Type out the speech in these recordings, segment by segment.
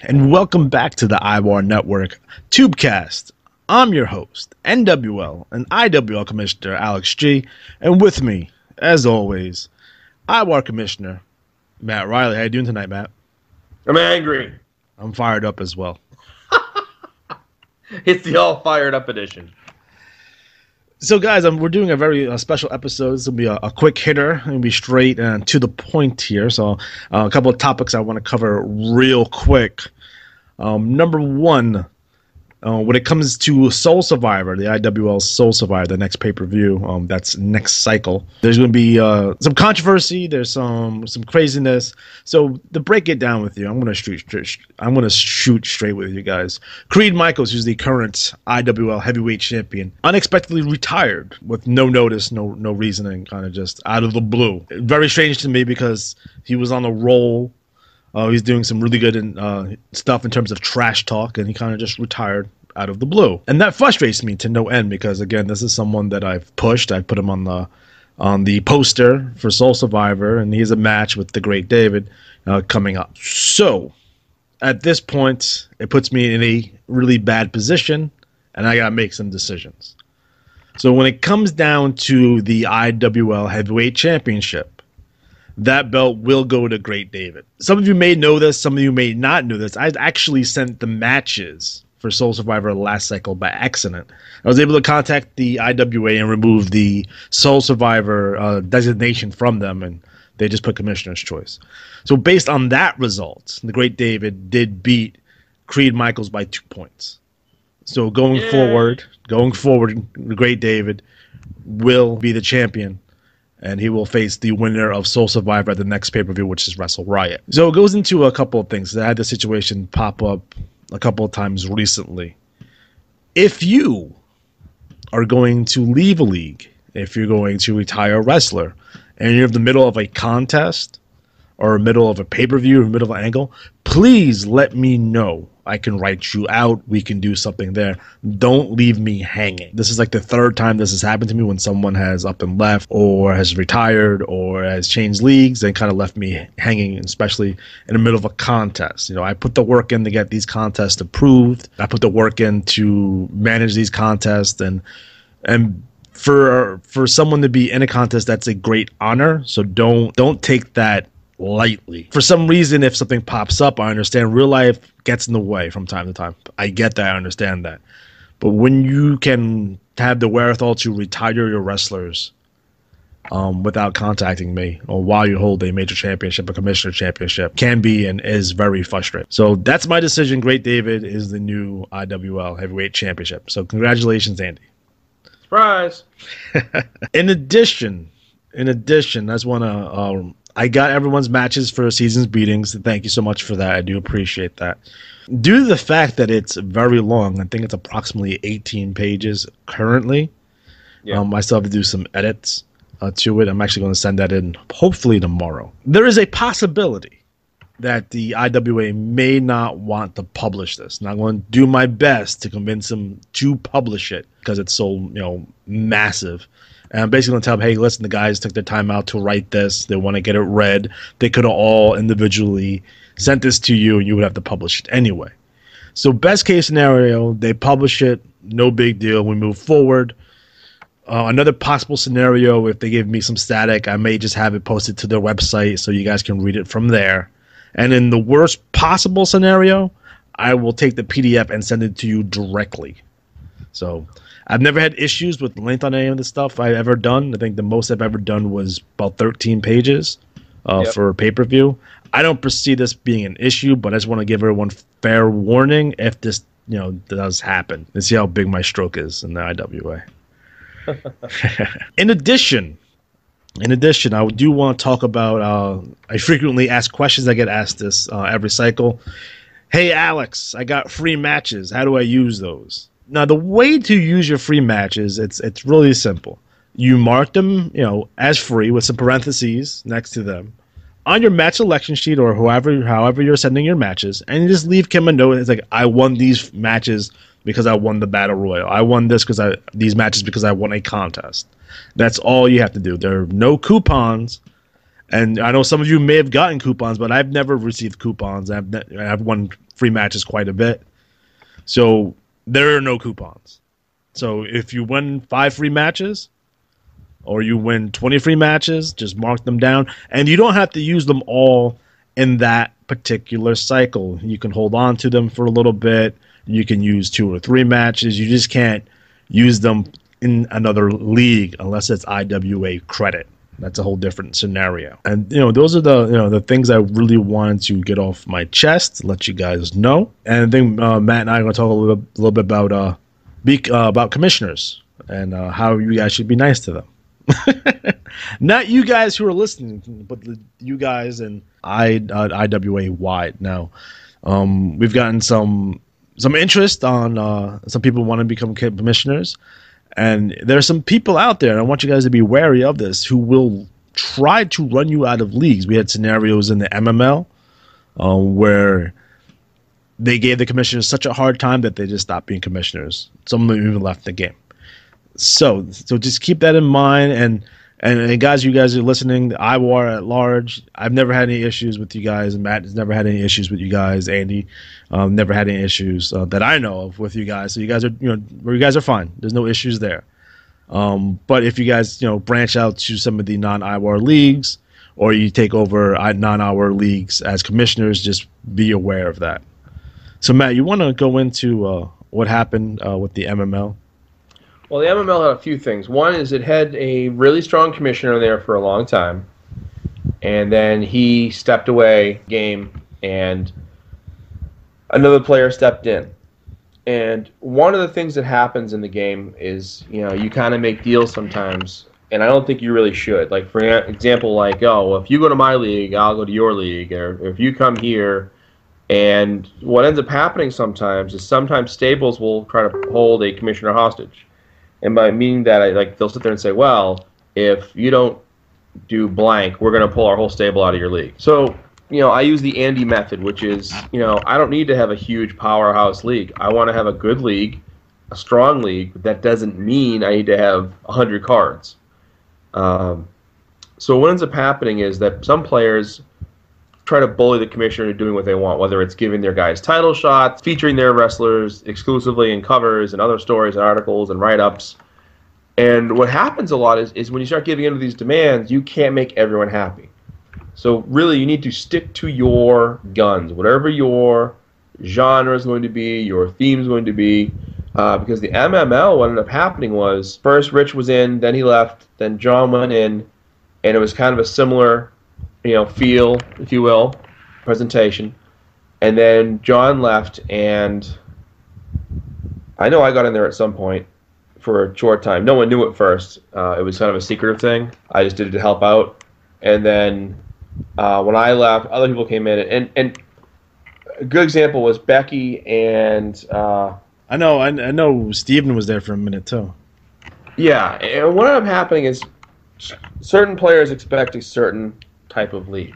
and welcome back to the IWAR Network Tubecast. I'm your host, NWL and IWL Commissioner Alex G, and with me, as always, IWAR Commissioner Matt Riley. How you doing tonight, Matt? I'm angry. I'm fired up as well. It's the all fired up edition. So, guys, we're doing a very special episode. This will be a quick hitter and be straight and to the point here. So, a couple of topics I want to cover real quick. Number one, when it comes to Soul Survivor, the IWL Soul Survivor, the next pay-per-view, that's next cycle. There's going to be some controversy. There's some craziness. So to break it down with you, I'm going to shoot straight with you guys. Creed Michaels, who's the current IWL Heavyweight Champion, unexpectedly retired with no notice, no reasoning, kind of just out of the blue. Very strange to me because he was on a roll. He's doing some really good stuff in terms of trash talk, and he kind of just retired out of the blue. And that frustrates me to no end because, again, this is someone that I've pushed. I put him on the poster for Soul Survivor, and he has a match with the Great David coming up. So, at this point, it puts me in a really bad position, and I got to make some decisions. So when it comes down to the IWL Heavyweight Championship, that belt will go to Great David. Some of you may know this, some of you may not know this. I actually sent the matches for Soul Survivor last cycle by accident. I was able to contact the IWA and remove the Soul Survivor designation from them, and they just put Commissioner's Choice. So based on that result, the Great David did beat Creed Michaels by 2 points. So going forward, the Great David will be the champion, and he will face the winner of Soul Survivor at the next pay-per-view, which is Wrestle Riot. So it goes into a couple of things. I had this situation pop up a couple of times recently. If you are going to leave a league, if you're going to retire a wrestler, and you're in the middle of a contest, or middle of a pay-per-view, or middle of an angle, please let me know. I can write you out. We can do something there. Don't leave me hanging. This is like the third time this has happened to me when someone has up and left or has retired or has changed leagues and kind of left me hanging, especially in the middle of a contest. You know, I put the work in to get these contests approved. I put the work in to manage these contests, and for someone to be in a contest, that's a great honor. So don't take that lightly. For some reason, if something pops up, I understand real life gets in the way from time to time. I get that. I understand that. But when you can have the wherewithal to retire your wrestlers without contacting me, or while you hold a major championship, a commissioner championship, can be and is very frustrating. So that's my decision. Great David is the new IWL Heavyweight Championship. So congratulations, Andy. Surprise. In addition, I just want to I got everyone's matches for season's beatings. Thank you so much for that. I do appreciate that. Due to the fact that it's very long, I think it's approximately 18 pages currently. Yeah. I still have to do some edits to it. I'm actually going to send that in hopefully tomorrow. There is a possibility that the IWA may not want to publish this. And I'm going to do my best to convince them to publish it because it's so, massive. And I'm basically going to tell them, hey, listen, the guys took their time out to write this. They want to get it read. They could have all individually sent this to you, and you would have to publish it anyway. So best case scenario, they publish it. No big deal. We move forward. Another possible scenario, if they give me some static, I may just have it posted to their website so you guys can read it from there. And in the worst possible scenario, I will take the PDF and send it to you directly. So I've never had issues with length on any of the stuff I've ever done. I think the most I've ever done was about 13 pages for pay-per-view. I don't foresee this being an issue, but I just want to give everyone fair warning if this does happen and see how big my stroke is in the IWA. In addition, I do want to talk about, I frequently ask questions. I get asked this every cycle. Hey, Alex, I got free matches. How do I use those? Now, the way to use your free matches, it's really simple. You mark them, as free with some parentheses next to them on your match selection sheet or however you're sending your matches, and you just leave Kim a note. It's like, I won these matches because I won the Battle Royal. I won these matches because I won a contest. That's all you have to do. There are no coupons. And I know some of you may have gotten coupons, but I've never received coupons. I've won free matches quite a bit. So there are no coupons. So if you win 5 free matches or you win 20 free matches, just mark them down. And you don't have to use them all in that particular cycle. You can hold on to them for a little bit. You can use 2 or 3 matches. You just can't use them in another league unless it's IWA credit. That's a whole different scenario. And those are the things I really wanted to get off my chest, let you guys know. And I think Matt and I are going to talk a little bit about commissioners and how you guys should be nice to them. Not you guys who are listening, but you guys and IWA wide. Now, we've gotten some interest on some people want to become commissioners. And there are some people out there, and I want you guys to be wary of this, who will try to run you out of leagues. We had scenarios in the MML where they gave the commissioners such a hard time that they just stopped being commissioners. Some of them even left the game. So just keep that in mind. And guys, you guys are listening, the IWAR at large, I've never had any issues with you guys, and Matt has never had any issues with you guys. Andy, never had any issues that I know of with you guys. So you guys are fine. There's no issues there. But if you guys branch out to some of the non-IWAR leagues, or you take over non-IWAR leagues as commissioners, just be aware of that. So Matt, you want to go into what happened with the MML? Well, the MML had a few things. One is it had a really strong commissioner there for a long time, and then he stepped away game, and another player stepped in. And one of the things that happens in the game is, you kind of make deals sometimes, and I don't think you really should. Like, for example, like, well, if you go to my league, I'll go to your league, or if you come here. And what ends up happening sometimes is sometimes stables will try to hold a commissioner hostage. And by meaning that, they'll sit there and say, well, if you don't do blank, we're going to pull our whole stable out of your league. So, I use the Andy method, which is, I don't need to have a huge powerhouse league. I want to have a good league, a strong league. But that doesn't mean I need to have 100 cards. So what ends up happening is that some players try to bully the commissioner into doing what they want, whether it's giving their guys title shots, featuring their wrestlers exclusively in covers and other stories and articles and write-ups. And what happens a lot is when you start giving into these demands, you can't make everyone happy. So really, you need to stick to your guns, whatever your genre is going to be, your theme is going to be. Because the MML, what ended up happening was, first Rich was in, then he left, then John went in, and it was kind of a similar feel, if you will, presentation. And then John left, and I know I got in there at some point for a short time. No one knew at first. It was kind of a secretive thing. I just did it to help out. And then when I left, other people came in. And a good example was Becky and... I know Steven was there for a minute, too. Yeah, and what ended up happening is certain players expect a certain type of league.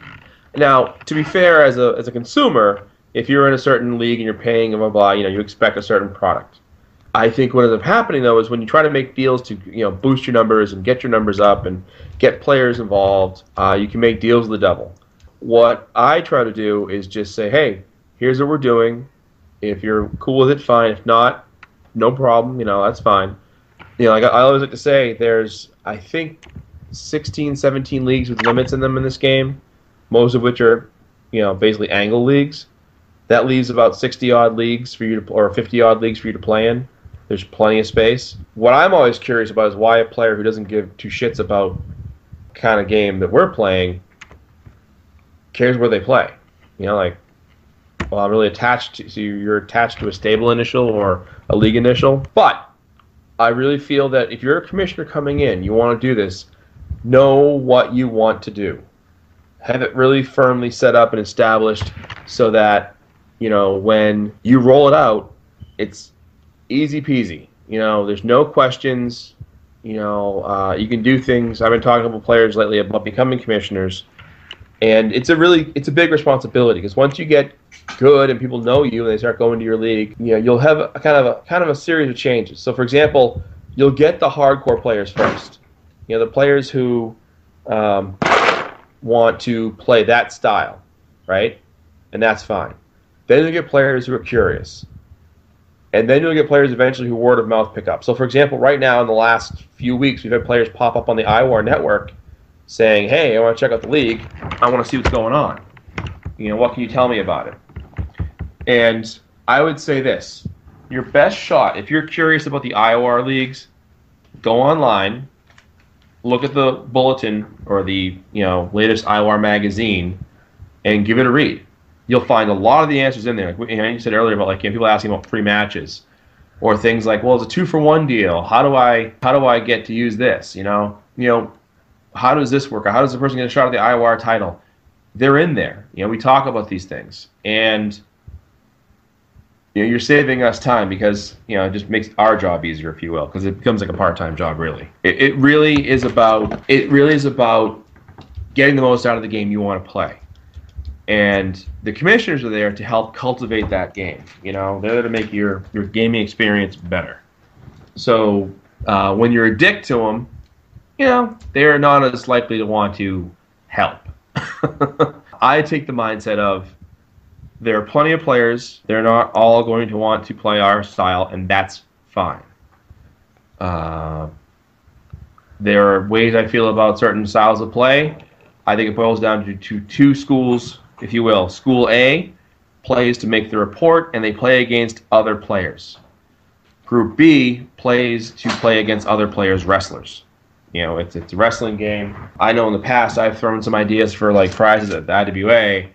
Now, to be fair, as a consumer, if you're in a certain league and you're paying blah blah, you expect a certain product. I think what ends up happening though is when you try to make deals to boost your numbers and get your numbers up and get players involved, you can make deals with the devil. What I try to do is just say, hey, here's what we're doing. If you're cool with it, fine. If not, no problem. That's fine. Like I always like to say, there's I think 16, 17 leagues with limits in them in this game, most of which are, basically angle leagues. That leaves about 60-odd leagues for you to, or 50-odd leagues for you to play in. There's plenty of space. What I'm always curious about is why a player who doesn't give two shits about the kind of game that we're playing cares where they play. Well, I'm really attached to, so you're attached to a stable initial or a league initial. But I really feel that if you're a commissioner coming in, you want to do this, know what you want to do. Have it really firmly set up and established so that, when you roll it out, it's easy peasy. There's no questions. You can do things. I've been talking to a couple players lately about becoming commissioners, and it's a big responsibility because once you get good and people know you and they start going to your league, you'll have a kind of a series of changes. So, for example, you'll get the hardcore players first. The players who want to play that style, right? And that's fine. Then you get players who are curious. And then you'll get players eventually who word of mouth pick up. So, for example, right now in the last few weeks, we've had players pop up on the IWAR network saying, hey, I want to check out the league. I want to see what's going on. What can you tell me about it? And I would say this. Your best shot, if you're curious about the IWAR leagues, go online, look at the bulletin or the latest IWAR magazine, and give it a read. You'll find a lot of the answers in there. Like you said earlier about people asking about free matches, or things like, well, it's a 2-for-1 deal. How do I get to use this? How does this work? How does the person get a shot at the IWAR title? They're in there. We talk about these things, and you're saving us time because it just makes our job easier, if you will, because it becomes like a part-time job. Really, it really is about getting the most out of the game you want to play. And the commissioners are there to help cultivate that game. They're there to make your gaming experience better. So when you're a dick to them, they're not as likely to want to help. I take the mindset of there are plenty of players. They're not all going to want to play our style, and that's fine. There are ways I feel about certain styles of play. I think it boils down to two schools, if you will. School A plays to make the report, and they play against other players. Group B plays to play against other players' wrestlers. It's a wrestling game. I know in the past I've thrown some ideas for prizes at the IWA,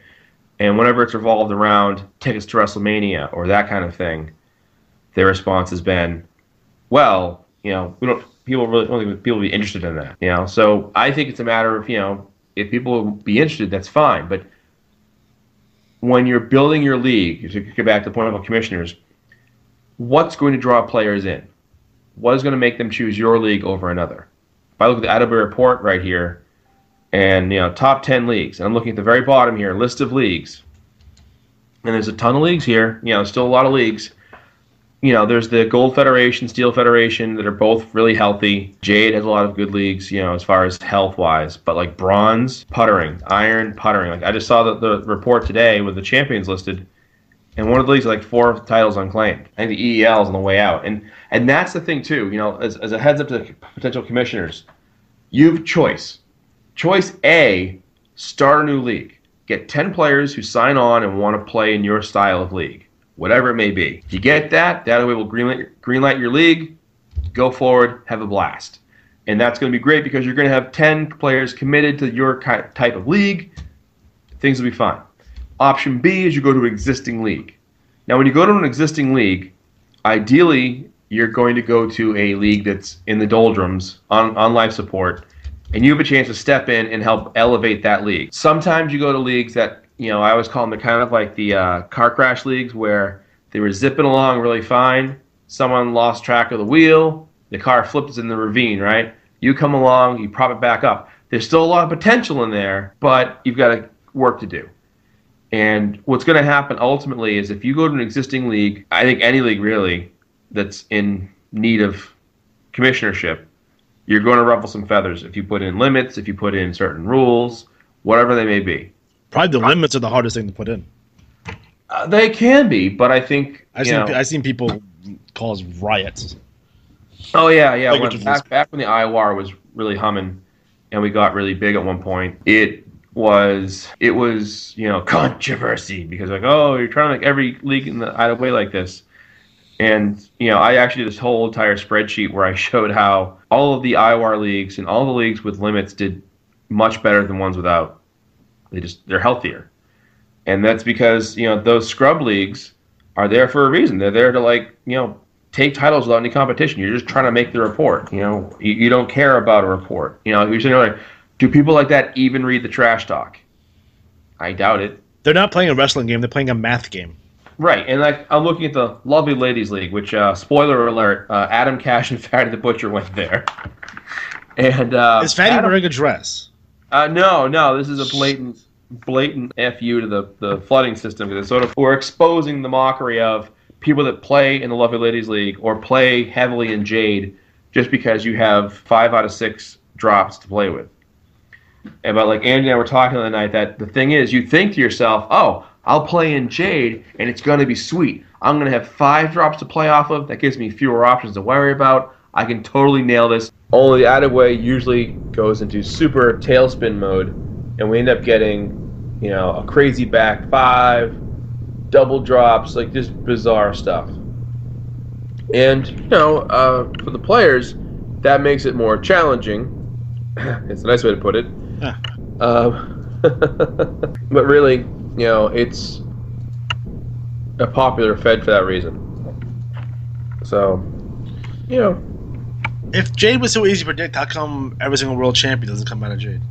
and whenever it's revolved around tickets to WrestleMania or that kind of thing, their response has been, well, people will be interested in that. So I think it's a matter of if people will be interested, that's fine. But when you're building your league, to get back to the point about commissioners, what's going to draw players in? What is going to make them choose your league over another? If I look at the IWA report right here, and top 10 leagues, and I'm looking at the very bottom here, list of leagues, and there's a ton of leagues here. Still a lot of leagues. There's the Gold Federation, Steel Federation that are both really healthy. Jade has a lot of good leagues, as far as health-wise. But bronze, puttering, iron, puttering. I just saw the report today with the champions listed, and one of the leagues has 4 titles unclaimed. I think the EEL is on the way out. And that's the thing, too. As a heads up to potential commissioners, you have choice. Choice A, start a new league. Get 10 players who sign on and want to play in your style of league, whatever it may be. If you get that way will greenlight your league, go forward, have a blast. And that's going to be great because you're going to have 10 players committed to your type of league. Things will be fine. Option B is you go to an existing league. Now, when you go to an existing league, ideally, you're going to go to a league that's in the doldrums on life support, and you have a chance to step in and help elevate that league. Sometimes you go to leagues that, I always call them the kind of like the car crash leagues where they were zipping along really fine. Someone lost track of the wheel. The car flips in the ravine, right? You come along, you prop it back up. There's still a lot of potential in there, but you've got work to do. And what's going to happen ultimately is if you go to an existing league, I think any league really that's in need of commissionership, you're going to ruffle some feathers if you put in limits, if you put in certain rules, whatever they may be. Probably the limits are the hardest thing to put in. They can be, but I think I've seen people cause riots. Oh yeah. Back when the IWAR was really humming, and we got really big at one point, it was controversy because you're trying to make every league in the IWA like this. And, I actually did this whole entire spreadsheet where I showed how all of the IWAR leagues and all the leagues with limits did much better than ones without. They're healthier. And that's because, those scrub leagues are there for a reason. They're there to, take titles without any competition. You're just trying to make the report. You don't care about a report. You're saying, do people like that even read the trash talk? I doubt it. They're not playing a wrestling game. They're playing a math game. Right, and I'm looking at the Lovely Ladies League, which, spoiler alert, Adam Cash and Fatty the Butcher went there. And is Fatty wearing a dress? No, this is a blatant FU to the flooding system, because we're exposing the mockery of people that play in the Lovely Ladies League or play heavily in Jade just because you have 5 out of 6 drops to play with. But like Andy and I were talking the other night, that the thing is, you think to yourself, oh, I'll play in Jade, and it's going to be sweet. I'm going to have 5 drops to play off of. That gives me fewer options to worry about. I can totally nail this. Only the Idaway usually goes into super tailspin mode, and we end up getting, a crazy back 5, double drops, like just bizarre stuff. And, for the players, that makes it more challenging. It's a nice way to put it. But really, it's a popular Fed for that reason. So, If Jade was so easy to predict, how come every single world champion doesn't come out of Jade?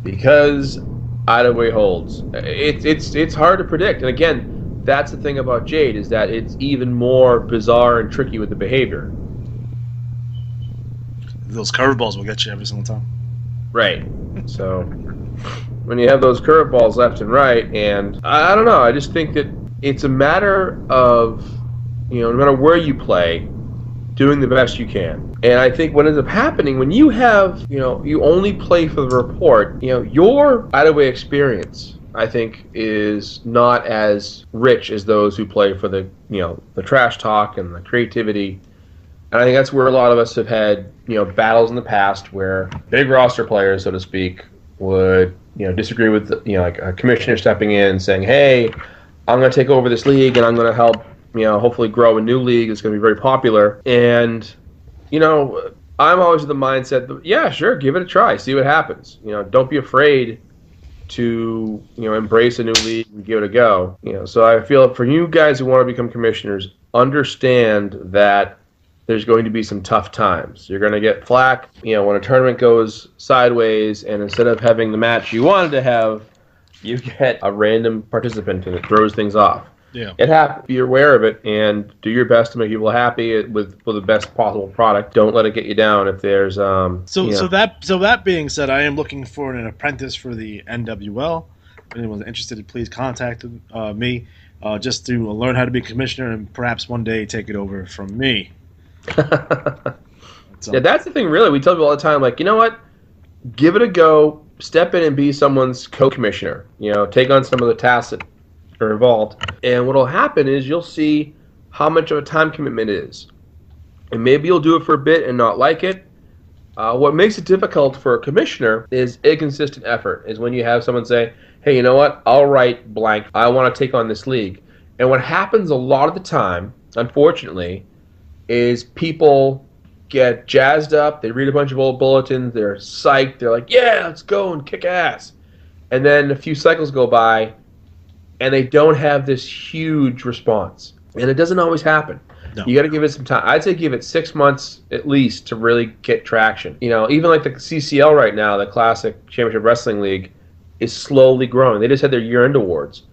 Because Idaway holds. It's hard to predict. And again, that's the thing about Jade, is that it's even more bizarre and tricky with the behavior. Those curveballs will get you every single time. Right. So when you have those curveballs left and right, and I don't know, I just think that it's a matter of, no matter where you play, doing the best you can. And I think what ends up happening when you have, you only play for the report, your Idaway experience, I think, is not as rich as those who play for the, the trash talk and the creativity. And I think that's where a lot of us have had, battles in the past where big roster players, so to speak, would, disagree with, like a commissioner stepping in and saying, hey, I'm going to take over this league and I'm going to help, hopefully grow a new league that's going to be very popular. And, I'm always of the mindset that, yeah, sure, give it a try, see what happens. Don't be afraid to, embrace a new league and give it a go. So I feel for you guys who want to become commissioners, understand that there's going to be some tough times. You're going to get flack, when a tournament goes sideways, and instead of having the match you wanted to have, you get a random participant and it throws things off. Yeah. It happens. Be aware of it and do your best to make people happy with the best possible product. Don't let it get you down if there's So that being said, I am looking for an apprentice for the NWL. If anyone's interested, please contact me just to learn how to be a commissioner and perhaps one day take it over from me. Yeah, that's the thing, really. We tell people all the time, like, you know what? Give it a go. Step in and be someone's co-commissioner. Take on some of the tasks that are involved. And what will happen is you'll see how much of a time commitment it is. And maybe you'll do it for a bit and not like it. What makes it difficult for a commissioner is inconsistent effort, is when you have someone say, hey, you know what? I'll write blank. I want to take on this league. And what happens a lot of the time, unfortunately, is people get jazzed up, they read a bunch of old bulletins, they're psyched, they're like, yeah, let's go and kick ass. And then a few cycles go by, and they don't have this huge response. And it doesn't always happen. No. You got to give it some time. I'd say give it 6 months at least to really get traction. Even like the CCL right now, the Classic Championship Wrestling League, is slowly growing. They just had their year-end awards.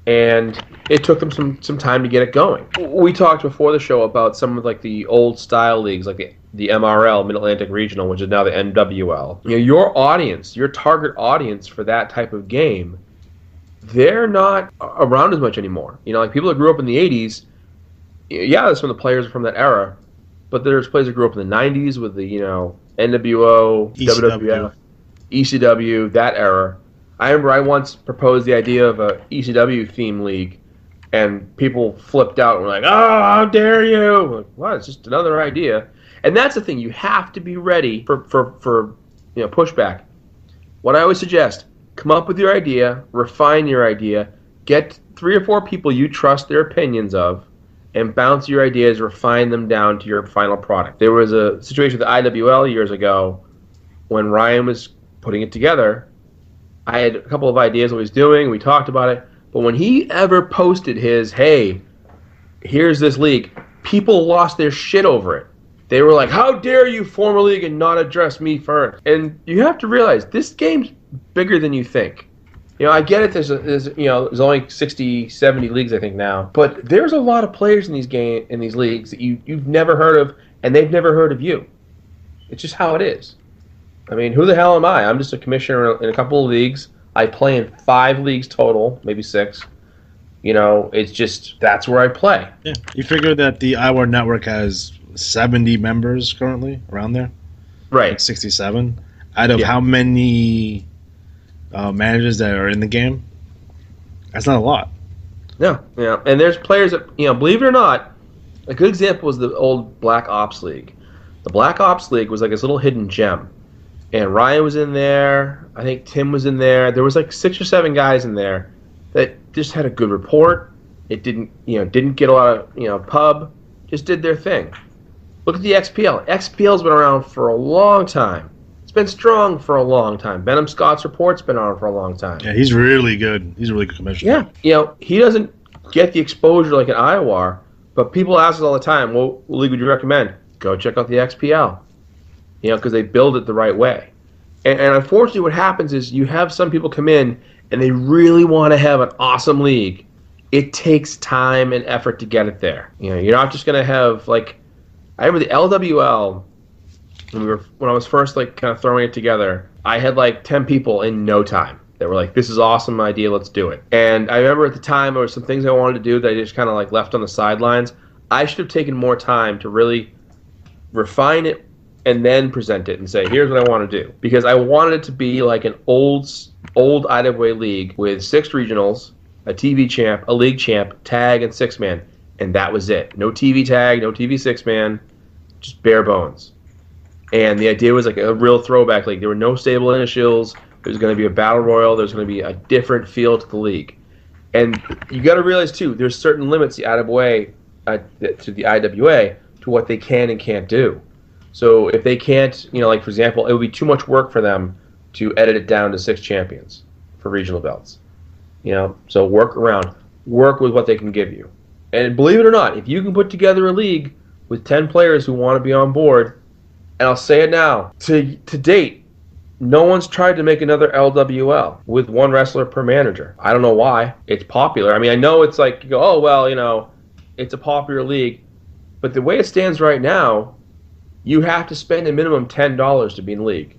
And it took them some time to get it going. We talked before the show about some of like the old style leagues, like the MRL, Mid-Atlantic Regional, which is now the NWL. Your audience, your target audience for that type of game, they're not around as much anymore. Like people that grew up in the 80s, yeah, that's some of the players from that era, but there's players that grew up in the 90s with the, NWO, WWF, ECW, that era. I remember I once proposed the idea of a ECW theme league, and people flipped out and were like, "Oh, how dare you!" Like, what? It's just another idea. And that's the thing. You have to be ready for pushback. What I always suggest: come up with your idea, refine your idea, get 3 or 4 people you trust their opinions of, and bounce your ideas, refine them down to your final product. There was a situation with the IWL years ago when Ryan was putting it together. I had a couple of ideas what he was doing. We talked about it. But when he ever posted his, hey, here's this league, people lost their shit over it. They were like, how dare you form a league and not address me first? And you have to realize this game's bigger than you think. I get it. There's only 60, 70 leagues, I think, now. But there's a lot of players in these leagues that you've never heard of, and they've never heard of you. It's just how it is. I mean, who the hell am I? I'm just a commissioner in a couple of leagues. I play in 5 leagues total, maybe 6. It's just, that's where I play. Yeah. You figure that the IWAR network has 70 members currently, around there? Right. Like 67. out of Yeah. how many managers that are in the game. That's not a lot. Yeah, yeah. And there's players that, believe it or not, a good example was the old Black Ops League. The Black Ops League was like this little hidden gem. And Ryan was in there. I think Tim was in there. There was like 6 or 7 guys in there that just had a good report. It didn't get a lot of, pub. Just did their thing. Look at the XPL. XPL's been around for a long time. It's been strong for a long time. Benham Scott's report's been on for a long time. Yeah, he's really good. He's a really good commissioner. Yeah, he doesn't get the exposure like an IWAR, but people ask us all the time, what league would you recommend? Go check out the XPL. Because they build it the right way. And unfortunately what happens is you have some people come in and they really want to have an awesome league. It takes time and effort to get it there. You're not just going to have, like, I remember the LWL, when I was first, like, kind of throwing it together, I had, like, 10 people in no time that were like, this is an awesome idea, let's do it. And I remember at the time there were some things I wanted to do that I just kind of, like, left on the sidelines. I should have taken more time to really refine it and then present it and say, here's what I want to do. Because I wanted it to be like an old IWA league with 6 regionals, a TV champ, a league champ, tag, and 6-man. And that was it. No TV tag, no TV 6-man, just bare bones. And the idea was like a real throwback league. There were no stable initials. There's going to be a battle royal. There's going to be a different feel to the league. And you got to realize, too, there's certain limits to the IWA to what they can and can't do. So if they can't, like, for example, it would be too much work for them to edit it down to 6 champions for regional belts. So work with what they can give you. And believe it or not, if you can put together a league with 10 players who want to be on board, and I'll say it now, to date, no one's tried to make another LWL with 1 wrestler per manager. I don't know why. It's popular. I mean, I know it's like, you go, oh, well, it's a popular league. But the way it stands right now, you have to spend a minimum $10 to be in the league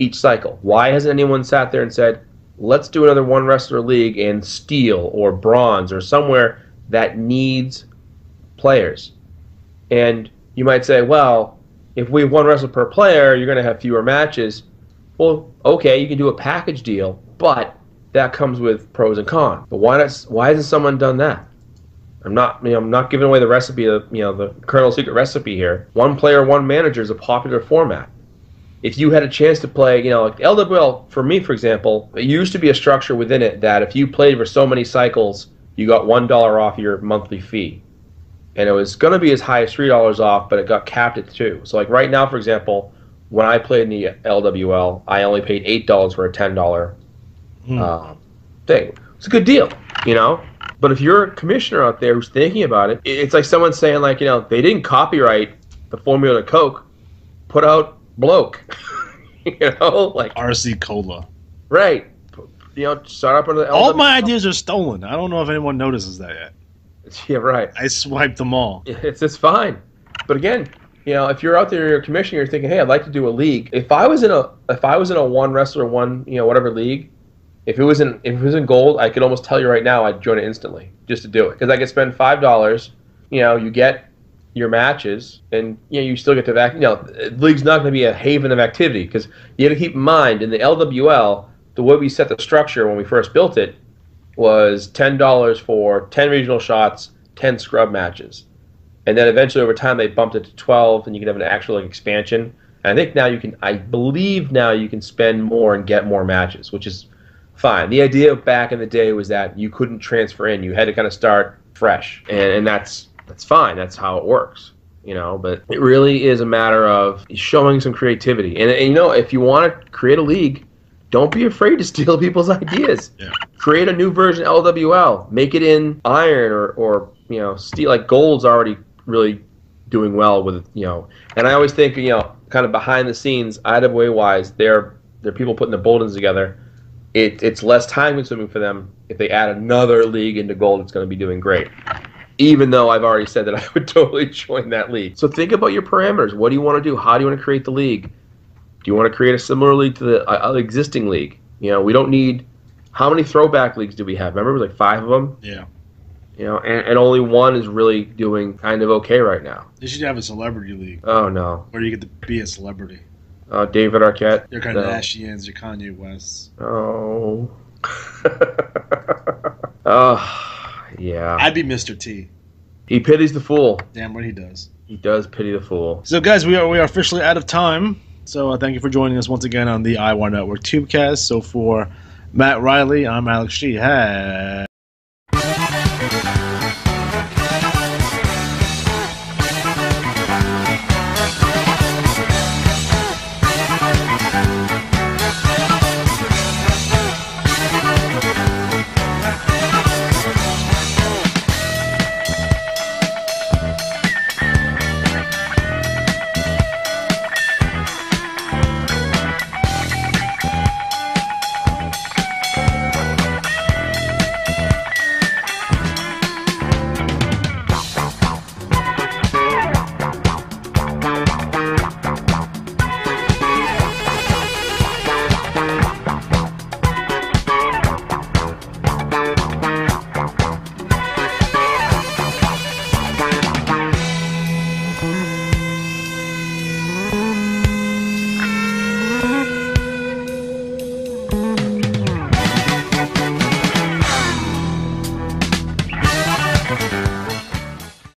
each cycle. Why hasn't anyone sat there and said, let's do another 1 wrestler league in steel or bronze or somewhere that needs players? And you might say, well, if we have 1 wrestler per player, you're going to have fewer matches. Well, okay, you can do a package deal, but that comes with pros and cons. But why hasn't someone done that? I'm not giving away the recipe, the Colonel's secret recipe here. 1 player, 1 manager is a popular format. If you had a chance to play, like LWL, for me, for example, it used to be a structure within it that if you played for so many cycles, you got $1 off your monthly fee. And it was going to be as high as $3 off, but it got capped at 2. So like right now, for example, when I played in the LWL, I only paid $8 for a $10 thing. It's a good deal, But if you're a commissioner out there who's thinking about it, it's like someone saying, like, they didn't copyright the formula to Coke, put out bloke, like RC Cola. Right. Start up under the All my ideas are stolen. I don't know if anyone notices that yet. Yeah, right. I swiped them all. It's fine. But again, if you're out there, you're a commissioner, you're thinking, hey, I'd like to do a league. If I was in a 1 wrestler, 1, whatever league, if it was in gold, I could almost tell you right now I'd join it instantly just to do it. Because I could spend $5, you get your matches, and you still get to the league's not going to be a haven of activity, because you got to keep in mind, in the LWL, the way we set the structure when we first built it was $10 for 10 regional shots, 10 scrub matches. And then eventually over time they bumped it to 12, and you can have an actual expansion. And I think I believe now you can spend more and get more matches, which is fine. The idea back in the day was that you couldn't transfer in. You had to kind of start fresh. And that's fine. That's how it works. But it really is a matter of showing some creativity. And if you want to create a league, don't be afraid to steal people's ideas. Yeah. Create a new version of LWL. Make it in iron or steel. Like gold's already really doing well with And I always think kind of behind the scenes, IWA wise, they're people putting the bulletins together. It's less time consuming for them. If they add another league into gold, it's going to be doing great. Even though I've already said that I would totally join that league. So think about your parameters. What do you want to do? How do you want to create the league? Do you want to create a similar league to the existing league? We don't need... How many throwback leagues do we have? Remember, it was like 5 of them? Yeah. And only 1 is really doing kind of okay right now. They should have a celebrity league. Oh, no. Where you get to be a celebrity. David Arquette. Your Kardashians, your Kanye West. Oh. Oh, yeah. I'd be Mr. T. He pities the fool. Damn right he does. He does pity the fool. So, guys, we are officially out of time. So, thank you for joining us once again on the IWAR Network Tubecast. So, for Matt Riley, I'm Alex G. Hey.